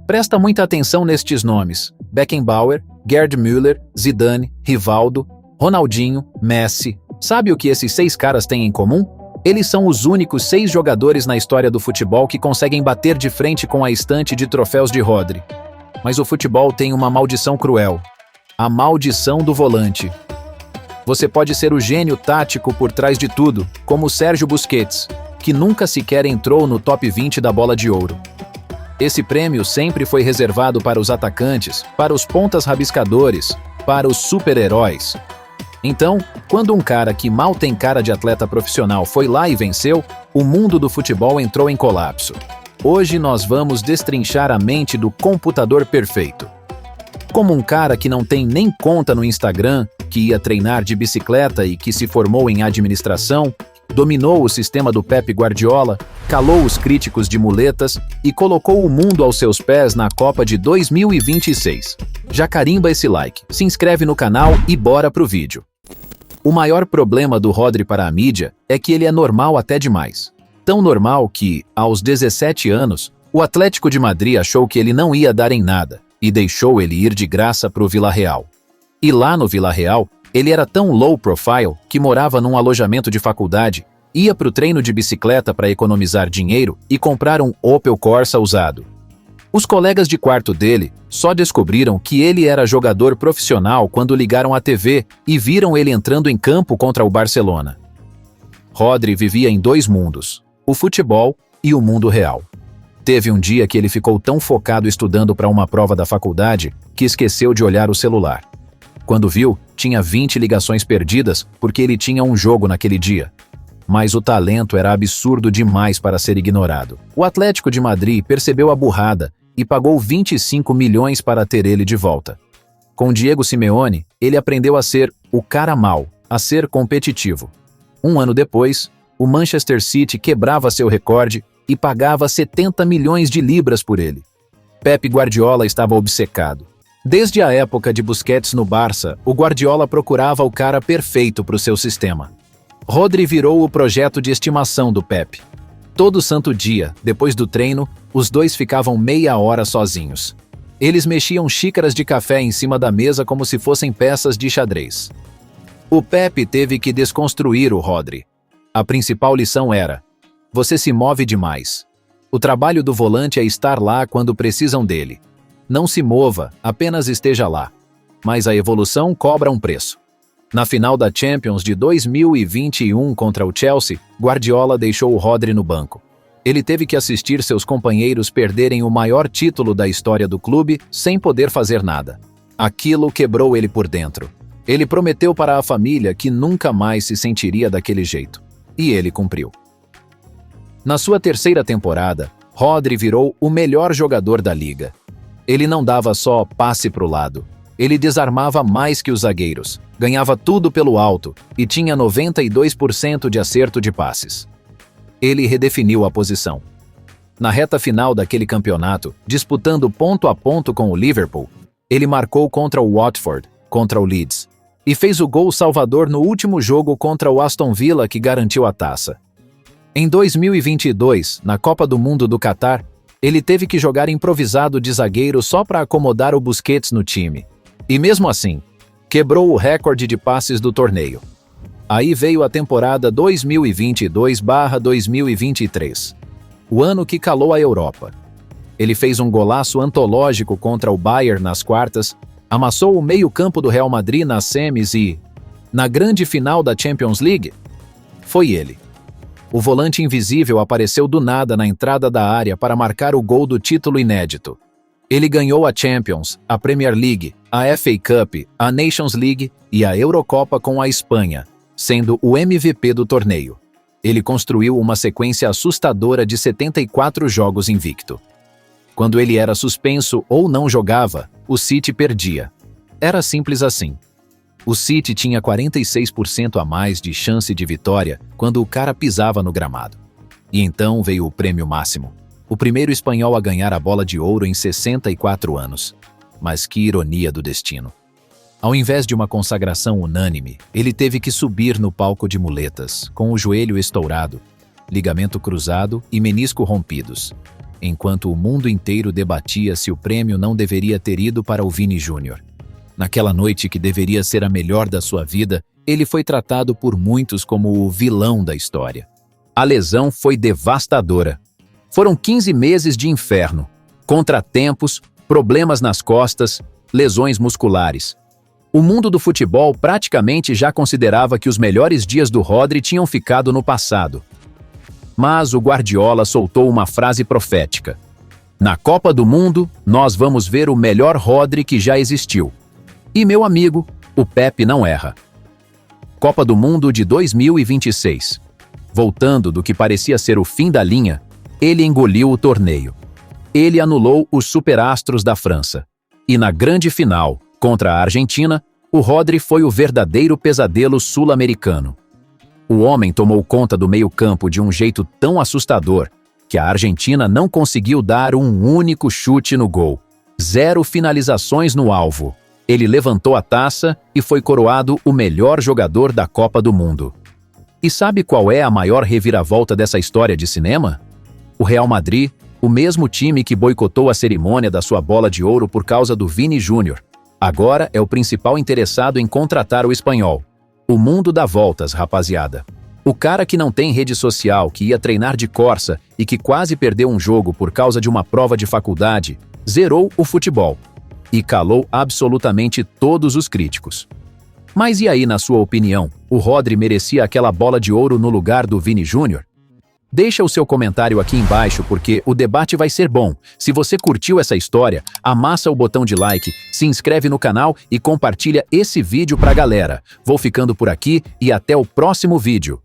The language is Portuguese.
Presta muita atenção nestes nomes: Beckenbauer, Gerd Müller, Zidane, Rivaldo, Ronaldinho, Messi. Sabe o que esses 6 caras têm em comum? Eles são os únicos 6 jogadores na história do futebol que conseguem bater de frente com a estante de troféus de Rodri. Mas o futebol tem uma maldição cruel: a maldição do volante. Você pode ser o gênio tático por trás de tudo, como Sérgio Busquets, que nunca sequer entrou no top 20 da Bola de Ouro. Esse prêmio sempre foi reservado para os atacantes, para os pontas rabiscadores, para os super-heróis. Então, quando um cara que mal tem cara de atleta profissional foi lá e venceu, o mundo do futebol entrou em colapso. Hoje nós vamos destrinchar a mente do computador perfeito. Como um cara que não tem nem conta no Instagram, que ia treinar de bicicleta e que se formou em administração, dominou o sistema do Pep Guardiola, calou os críticos de muletas e colocou o mundo aos seus pés na Copa de 2026. Já carimba esse like, se inscreve no canal e bora pro vídeo. O maior problema do Rodri para a mídia é que ele é normal até demais. Tão normal que, aos 17 anos, o Atlético de Madrid achou que ele não ia dar em nada e deixou ele ir de graça pro Villarreal. E lá no Villarreal, ele era tão low profile que morava num alojamento de faculdade, ia pro treino de bicicleta para economizar dinheiro e comprar um Opel Corsa usado. Os colegas de quarto dele só descobriram que ele era jogador profissional quando ligaram a TV e viram ele entrando em campo contra o Barcelona. Rodri vivia em 2 mundos, o futebol e o mundo real. Teve um dia que ele ficou tão focado estudando para uma prova da faculdade que esqueceu de olhar o celular. Quando viu, tinha 20 ligações perdidas porque ele tinha um jogo naquele dia. Mas o talento era absurdo demais para ser ignorado. O Atlético de Madrid percebeu a burrada e pagou 25 milhões para ter ele de volta. Com Diego Simeone, ele aprendeu a ser o cara mau, a ser competitivo. Um ano depois, o Manchester City quebrava seu recorde e pagava 70 milhões de libras por ele. Pep Guardiola estava obcecado. Desde a época de Busquets no Barça, o Guardiola procurava o cara perfeito para o seu sistema. Rodri virou o projeto de estimação do Pep. Todo santo dia, depois do treino, os dois ficavam meia hora sozinhos. Eles mexiam xícaras de café em cima da mesa como se fossem peças de xadrez. O Pep teve que desconstruir o Rodri. A principal lição era: você se move demais. O trabalho do volante é estar lá quando precisam dele. Não se mova, apenas esteja lá. Mas a evolução cobra um preço. Na final da Champions de 2021 contra o Chelsea, Guardiola deixou o Rodri no banco. Ele teve que assistir seus companheiros perderem o maior título da história do clube sem poder fazer nada. Aquilo quebrou ele por dentro. Ele prometeu para a família que nunca mais se sentiria daquele jeito. E ele cumpriu. Na sua 3ª temporada, Rodri virou o melhor jogador da liga. Ele não dava só passe pro lado. Ele desarmava mais que os zagueiros, ganhava tudo pelo alto e tinha 92% de acerto de passes. Ele redefiniu a posição. Na reta final daquele campeonato, disputando ponto a ponto com o Liverpool, ele marcou contra o Watford, contra o Leeds, e fez o gol salvador no último jogo contra o Aston Villa que garantiu a taça. Em 2022, na Copa do Mundo do Catar, ele teve que jogar improvisado de zagueiro só para acomodar o Busquets no time. E mesmo assim, quebrou o recorde de passes do torneio. Aí veio a temporada 2022/2023, o ano que calou a Europa. Ele fez um golaço antológico contra o Bayern nas quartas, amassou o meio-campo do Real Madrid nas semis e, na grande final da Champions League, foi ele. O volante invisível apareceu do nada na entrada da área para marcar o gol do título inédito. Ele ganhou a Champions, a Premier League, a FA Cup, a Nations League e a Eurocopa com a Espanha, sendo o MVP do torneio. Ele construiu uma sequência assustadora de 74 jogos invicto. Quando ele era suspenso ou não jogava, o City perdia. Era simples assim. O City tinha 46% a mais de chance de vitória quando o cara pisava no gramado. E então veio o prêmio máximo. O primeiro espanhol a ganhar a Bola de Ouro em 64 anos. Mas que ironia do destino. Ao invés de uma consagração unânime, ele teve que subir no palco de muletas, com o joelho estourado, ligamento cruzado e menisco rompidos. enquanto o mundo inteiro debatia se o prêmio não deveria ter ido para o Vini Júnior. Naquela noite que deveria ser a melhor da sua vida, ele foi tratado por muitos como o vilão da história. A lesão foi devastadora. Foram 15 meses de inferno, contratempos, problemas nas costas, lesões musculares. O mundo do futebol praticamente já considerava que os melhores dias do Rodri tinham ficado no passado. Mas o Guardiola soltou uma frase profética. Na Copa do Mundo, nós vamos ver o melhor Rodri que já existiu. E meu amigo, o Pepe não erra. Copa do Mundo de 2026. Voltando do que parecia ser o fim da linha, ele engoliu o torneio. Ele anulou os superastros da França. E na grande final, contra a Argentina, o Rodri foi o verdadeiro pesadelo sul-americano. O homem tomou conta do meio-campo de um jeito tão assustador que a Argentina não conseguiu dar um único chute no gol. 0 finalizações no alvo. Ele levantou a taça e foi coroado o melhor jogador da Copa do Mundo. E sabe qual é a maior reviravolta dessa história de cinema? O Real Madrid, o mesmo time que boicotou a cerimônia da sua bola de ouro por causa do Vini Júnior, agora é o principal interessado em contratar o espanhol. O mundo dá voltas, rapaziada. O cara que não tem rede social, que ia treinar de Corsa e que quase perdeu um jogo por causa de uma prova de faculdade, zerou o futebol e calou absolutamente todos os críticos. Mas e aí, na sua opinião, o Rodri merecia aquela bola de ouro no lugar do Vini Júnior? Deixa o seu comentário aqui embaixo porque o debate vai ser bom. Se você curtiu essa história, amassa o botão de like, se inscreve no canal e compartilha esse vídeo pra galera. Vou ficando por aqui e até o próximo vídeo.